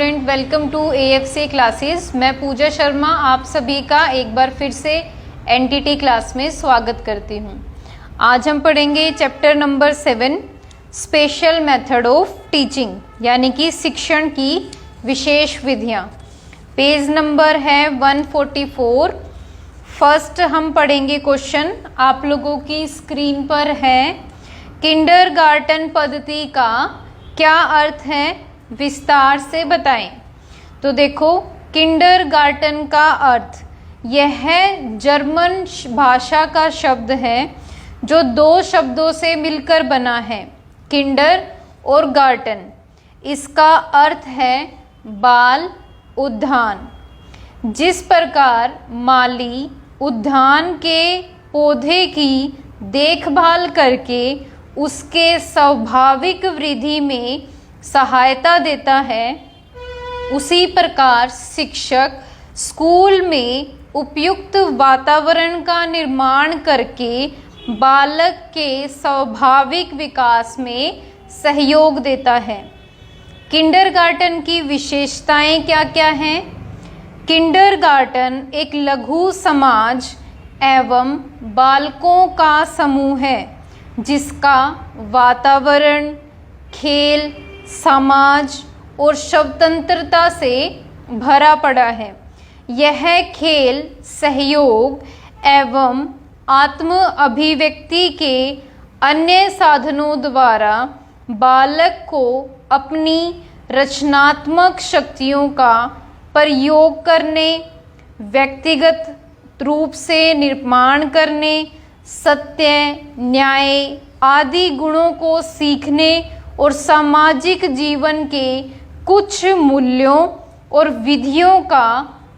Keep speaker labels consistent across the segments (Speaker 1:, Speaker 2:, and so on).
Speaker 1: Student, welcome to AFC classes. मैं पूजा शर्मा आप सभी का एक बार फिर से एनटीटी क्लास में स्वागत करती हूँ। आज हम पढ़ेंगे chapter number 7 special method of teaching, यानी कि शिक्षण की विशेष विधियाँ। पेज नंबर है 144। फर्स्ट हम पढ़ेंगे क्वेश्चन, आप लोगों की स्क्रीन पर है। किंडरगार्टन पद्धति का क्या अर्थ है, विस्तार से बताएं। तो देखो, किंडरगार्टन का अर्थ यह जर्मन भाषा का शब्द है जो दो शब्दों से मिलकर बना है, किंडर और गार्टन। इसका अर्थ है बाल उद्यान। जिस प्रकार माली उद्यान के पौधे की देखभाल करके उसके स्वाभाविक वृद्धि में सहायता देता है, उसी प्रकार शिक्षक स्कूल में उपयुक्त वातावरण का निर्माण करके बालक के स्वाभाविक विकास में सहयोग देता है। किंडरगार्टन की विशेषताएं क्या क्या हैं? किंडरगार्टन एक लघु समाज एवं बालकों का समूह है जिसका वातावरण खेल, समाज और स्वतंत्रता से भरा पड़ा है। यह खेल सहयोग एवं आत्म अभिव्यक्ति के अन्य साधनों द्वारा बालक को अपनी रचनात्मक शक्तियों का प्रयोग करने, व्यक्तिगत रूप से निर्माण करने, सत्य, न्याय आदि गुणों को सीखने और सामाजिक जीवन के कुछ मूल्यों और विधियों का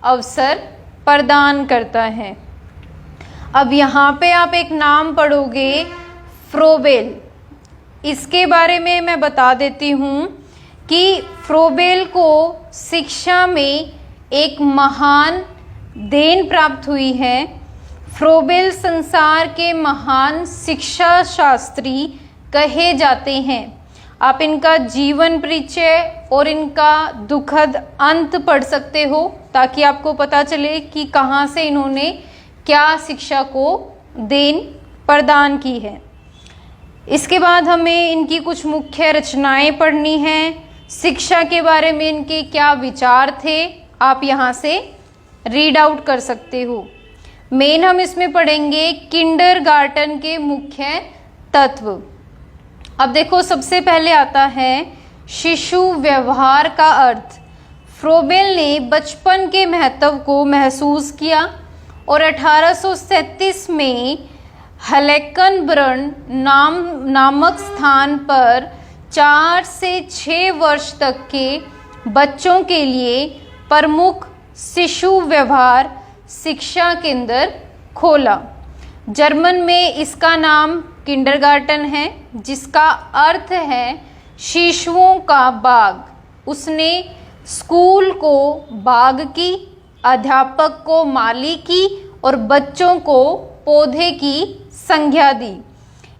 Speaker 1: अवसर प्रदान करता है। अब यहाँ पे आप एक नाम पढ़ोगे, फ्रोबेल। इसके बारे में मैं बता देती हूँ कि फ्रोबेल को शिक्षा में एक महान देन प्राप्त हुई है। फ्रोबेल संसार के महान शिक्षा शास्त्री कहे जाते हैं। आप इनका जीवन परिचय और इनका दुखद अंत पढ़ सकते हो ताकि आपको पता चले कि कहाँ से इन्होंने क्या शिक्षा को देन प्रदान की है। इसके बाद हमें इनकी कुछ मुख्य रचनाएं पढ़नी हैं। शिक्षा के बारे में इनके क्या विचार थे, आप यहाँ से रीड आउट कर सकते हो। मेन हम इसमें पढ़ेंगे किंडरगार्टन के मुख्य तत्व। अब देखो, सबसे पहले आता है शिशु व्यवहार का अर्थ। फ्रोबेल ने बचपन के महत्व को महसूस किया और 1837 में हेलेकनब्रन नामक स्थान पर 4 से 6 वर्ष तक के बच्चों के लिए प्रमुख शिशु व्यवहार शिक्षा केंद्र खोला। जर्मन में इसका नाम किंडरगार्टन है, जिसका अर्थ है शिशुओं का बाग। उसने स्कूल को बाग की, अध्यापक को माली की और बच्चों को पौधे की संज्ञा दी।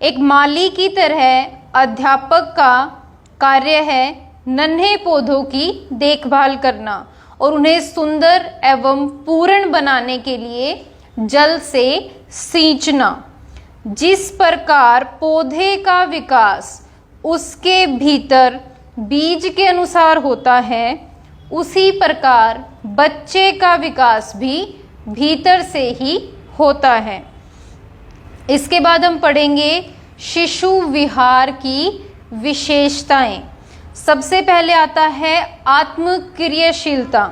Speaker 1: एक माली की तरह अध्यापक का कार्य है नन्हे पौधों की देखभाल करना और उन्हें सुंदर एवं पूर्ण बनाने के लिए जल से सींचना। जिस प्रकार पौधे का विकास उसके भीतर बीज के अनुसार होता है, उसी प्रकार बच्चे का विकास भी भीतर से ही होता है। इसके बाद हम पढ़ेंगे शिशु विहार की विशेषताएं। सबसे पहले आता है आत्मक्रियाशीलता।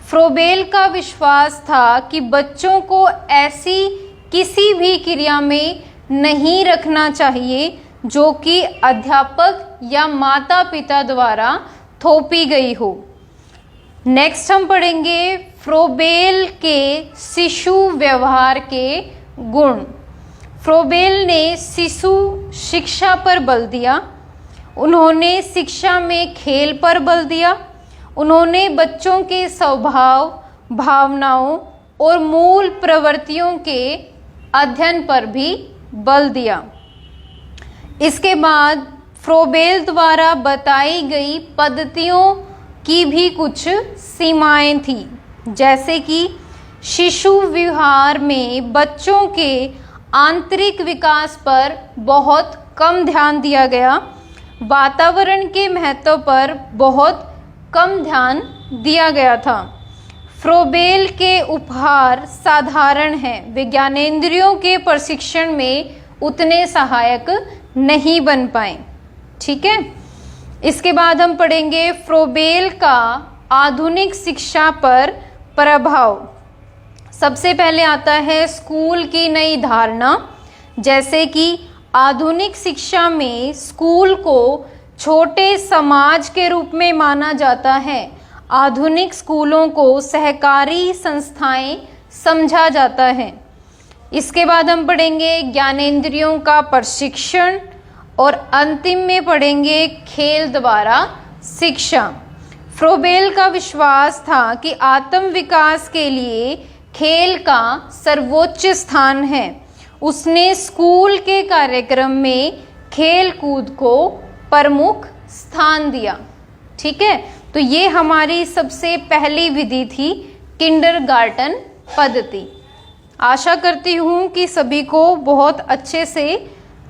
Speaker 1: फ्रोबेल का विश्वास था कि बच्चों को ऐसी किसी भी क्रिया में नहीं रखना चाहिए जो कि अध्यापक या माता पिता द्वारा थोपी गई हो। नेक्स्ट हम पढ़ेंगे फ्रोबेल के शिशु व्यवहार के गुण। फ्रोबेल ने शिशु शिक्षा पर बल दिया। उन्होंने शिक्षा में खेल पर बल दिया। उन्होंने बच्चों के स्वभाव, भावनाओं और मूल प्रवृत्तियों के अध्ययन पर भी बल दिया। इसके बाद फ्रोबेल द्वारा बताई गई पद्धतियों की भी कुछ सीमाएं थी, जैसे कि शिशु विहार में बच्चों के आंतरिक विकास पर बहुत कम ध्यान दिया गया, वातावरण के महत्व पर बहुत कम ध्यान दिया गया था। फ्रोबेल के उपहार साधारण हैं, वे ज्ञानेंद्रियों के प्रशिक्षण में उतने सहायक नहीं बन पाए। ठीक है, इसके बाद हम पढ़ेंगे फ्रोबेल का आधुनिक शिक्षा पर प्रभाव। सबसे पहले आता है स्कूल की नई धारणा, जैसे कि आधुनिक शिक्षा में स्कूल को छोटे समाज के रूप में माना जाता है। आधुनिक स्कूलों को सहकारी संस्थाएं समझा जाता है। इसके बाद हम पढ़ेंगे ज्ञानेंद्रियों का प्रशिक्षण और अंतिम में पढ़ेंगे खेल द्वारा शिक्षा। फ्रोबेल का विश्वास था कि आत्म विकास के लिए खेल का सर्वोच्च स्थान है। उसने स्कूल के कार्यक्रम में खेल कूद को प्रमुख स्थान दिया। ठीक है, तो ये हमारी सबसे पहली विधि थी किंडरगार्टन पद्धति। आशा करती हूँ कि सभी को बहुत अच्छे से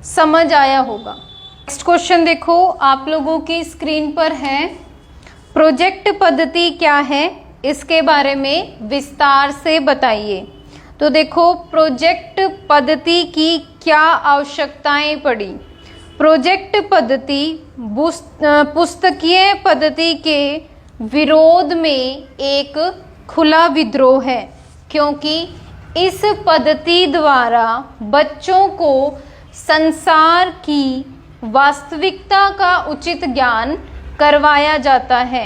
Speaker 1: समझ आया होगा। नेक्स्ट क्वेश्चन देखो, आप लोगों की स्क्रीन पर है, प्रोजेक्ट पद्धति क्या है, इसके बारे में विस्तार से बताइए। तो देखो, प्रोजेक्ट पद्धति की क्या आवश्यकताएं पड़ी। प्रोजेक्ट पद्धति पुस्तकीय पद्धति के विरोध में एक खुला विद्रोह है, क्योंकि इस पद्धति द्वारा बच्चों को संसार की वास्तविकता का उचित ज्ञान करवाया जाता है।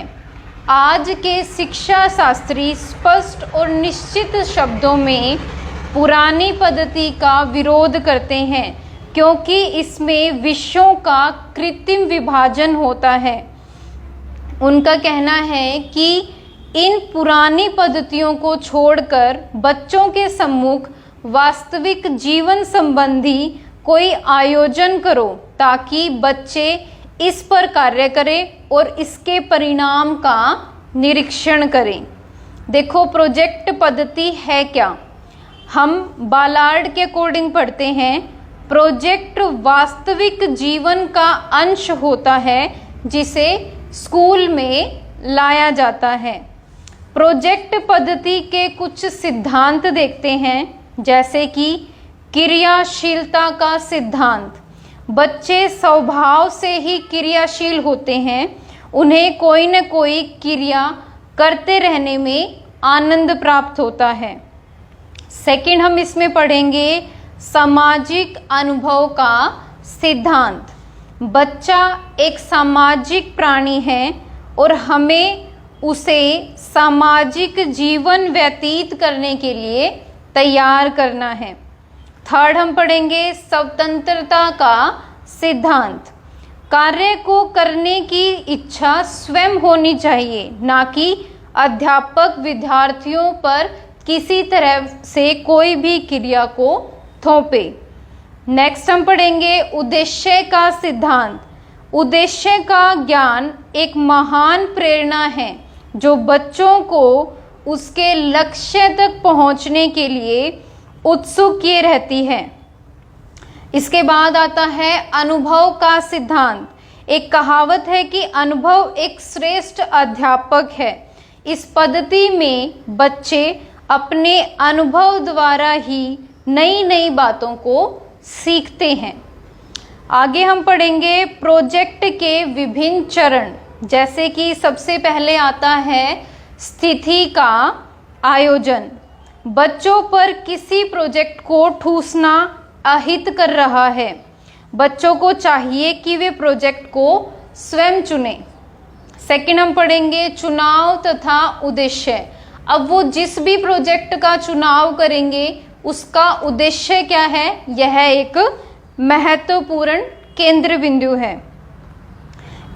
Speaker 1: आज के शिक्षा शास्त्री स्पष्ट और निश्चित शब्दों में पुरानी पद्धति का विरोध करते हैं, क्योंकि इसमें विषयों का कृत्रिम विभाजन होता है। उनका कहना है कि इन पुरानी पद्धतियों को छोड़कर बच्चों के सम्मुख वास्तविक जीवन संबंधी कोई आयोजन करो, ताकि बच्चे इस पर कार्य करें और इसके परिणाम का निरीक्षण करें। देखो, प्रोजेक्ट पद्धति है क्या। हम बालार्ड के अकॉर्डिंग पढ़ते हैं, प्रोजेक्ट वास्तविक जीवन का अंश होता है जिसे स्कूल में लाया जाता है। प्रोजेक्ट पद्धति के कुछ सिद्धांत देखते हैं, जैसे कि क्रियाशीलता का सिद्धांत। बच्चे स्वभाव से ही क्रियाशील होते हैं, उन्हें कोई न कोई क्रिया करते रहने में आनंद प्राप्त होता है। सेकंड, हम इसमें पढ़ेंगे सामाजिक अनुभव का सिद्धांत। बच्चा एक सामाजिक प्राणी है और हमें उसे सामाजिक जीवन व्यतीत करने के लिए तैयार करना है। थर्ड, हम पढ़ेंगे स्वतंत्रता का सिद्धांत। कार्य को करने की इच्छा स्वयं होनी चाहिए, ना कि अध्यापक विद्यार्थियों पर किसी तरह से कोई भी क्रिया को थोपे। नेक्स्ट, हम पढ़ेंगे उद्देश्य का सिद्धांत। उद्देश्य का ज्ञान एक महान प्रेरणा है जो बच्चों को उसके लक्ष्य तक पहुंचने के लिए उत्सुक किए रहती है। इसके बाद आता है अनुभव का सिद्धांत। एक कहावत है कि अनुभव एक श्रेष्ठ अध्यापक है। इस पद्धति में बच्चे अपने अनुभव द्वारा ही नई नई बातों को सीखते हैं। आगे हम पढ़ेंगे प्रोजेक्ट के विभिन्न चरण, जैसे कि सबसे पहले आता है स्थिति का आयोजन। बच्चों पर किसी प्रोजेक्ट को ठूसना अहित कर रहा है। बच्चों को चाहिए कि वे प्रोजेक्ट को स्वयं चुनें। सेकंड, हम पढ़ेंगे चुनाव तथा उद्देश्य। अब वो जिस भी प्रोजेक्ट का चुनाव करेंगे उसका उद्देश्य क्या है, यह एक महत्वपूर्ण केंद्र बिंदु है।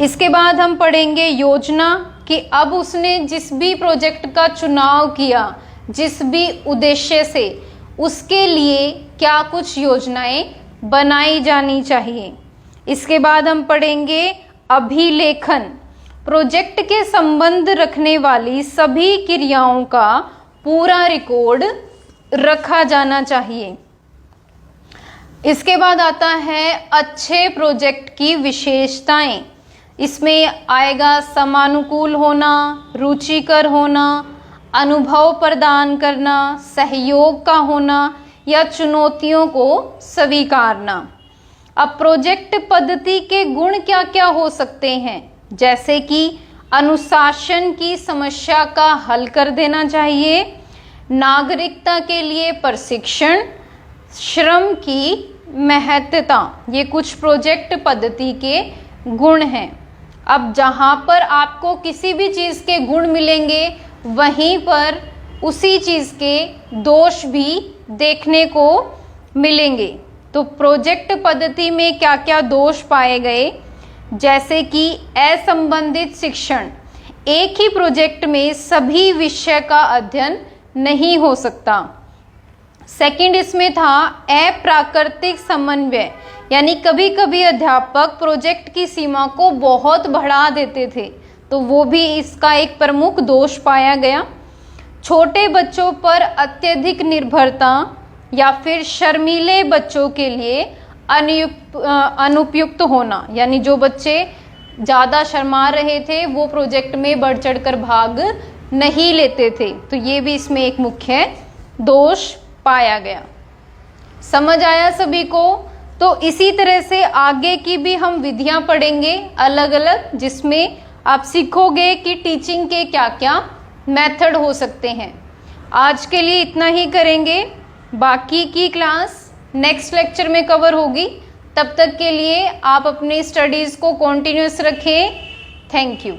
Speaker 1: इसके बाद हम पढ़ेंगे योजना, कि अब उसने जिस भी प्रोजेक्ट का चुनाव किया, जिस भी उद्देश्य से, उसके लिए क्या कुछ योजनाएं बनाई जानी चाहिए। इसके बाद हम पढ़ेंगे अभिलेखन। प्रोजेक्ट के संबंध रखने वाली सभी क्रियाओं का पूरा रिकॉर्ड रखा जाना चाहिए। इसके बाद आता है अच्छे प्रोजेक्ट की विशेषताएं। इसमें आएगा समानुकूल होना, रुचिकर होना, अनुभव प्रदान करना, सहयोग का होना या चुनौतियों को स्वीकारना। अब प्रोजेक्ट पद्धति के गुण क्या क्या हो सकते हैं, जैसे कि अनुशासन की समस्या का हल कर देना चाहिए, नागरिकता के लिए प्रशिक्षण, श्रम की महत्ता, ये कुछ प्रोजेक्ट पद्धति के गुण हैं। अब जहाँ पर आपको किसी भी चीज़ के गुण मिलेंगे वहीं पर उसी चीज़ के दोष भी देखने को मिलेंगे। तो प्रोजेक्ट पद्धति में क्या क्या दोष पाए गए, जैसे कि असंबंधित शिक्षण, एक ही प्रोजेक्ट में सभी विषय का अध्ययन नहीं हो सकता। सेकंड इसमें था अप्राकृतिक समन्वय, यानी कभी कभी अध्यापक प्रोजेक्ट की सीमा को बहुत बढ़ा देते थे, तो वो भी इसका एक प्रमुख दोष पाया गया। छोटे बच्चों पर अत्यधिक निर्भरता या फिर शर्मीले बच्चों के लिए अनुपयुक्त होना, यानी जो बच्चे ज़्यादा शर्मा रहे थे वो प्रोजेक्ट में बढ़ चढ़कर भाग नहीं लेते थे, तो ये भी इसमें एक मुख्य दोष पाया गया। समझ आया सभी को? तो इसी तरह से आगे की भी हम विधियां पढ़ेंगे अलग अलग, जिसमें आप सीखोगे कि टीचिंग के क्या क्या मेथड हो सकते हैं। आज के लिए इतना ही करेंगे, बाकी की क्लास नेक्स्ट लेक्चर में कवर होगी। तब तक के लिए आप अपनी स्टडीज़ को कंटिन्यूअस रखें। Thank you.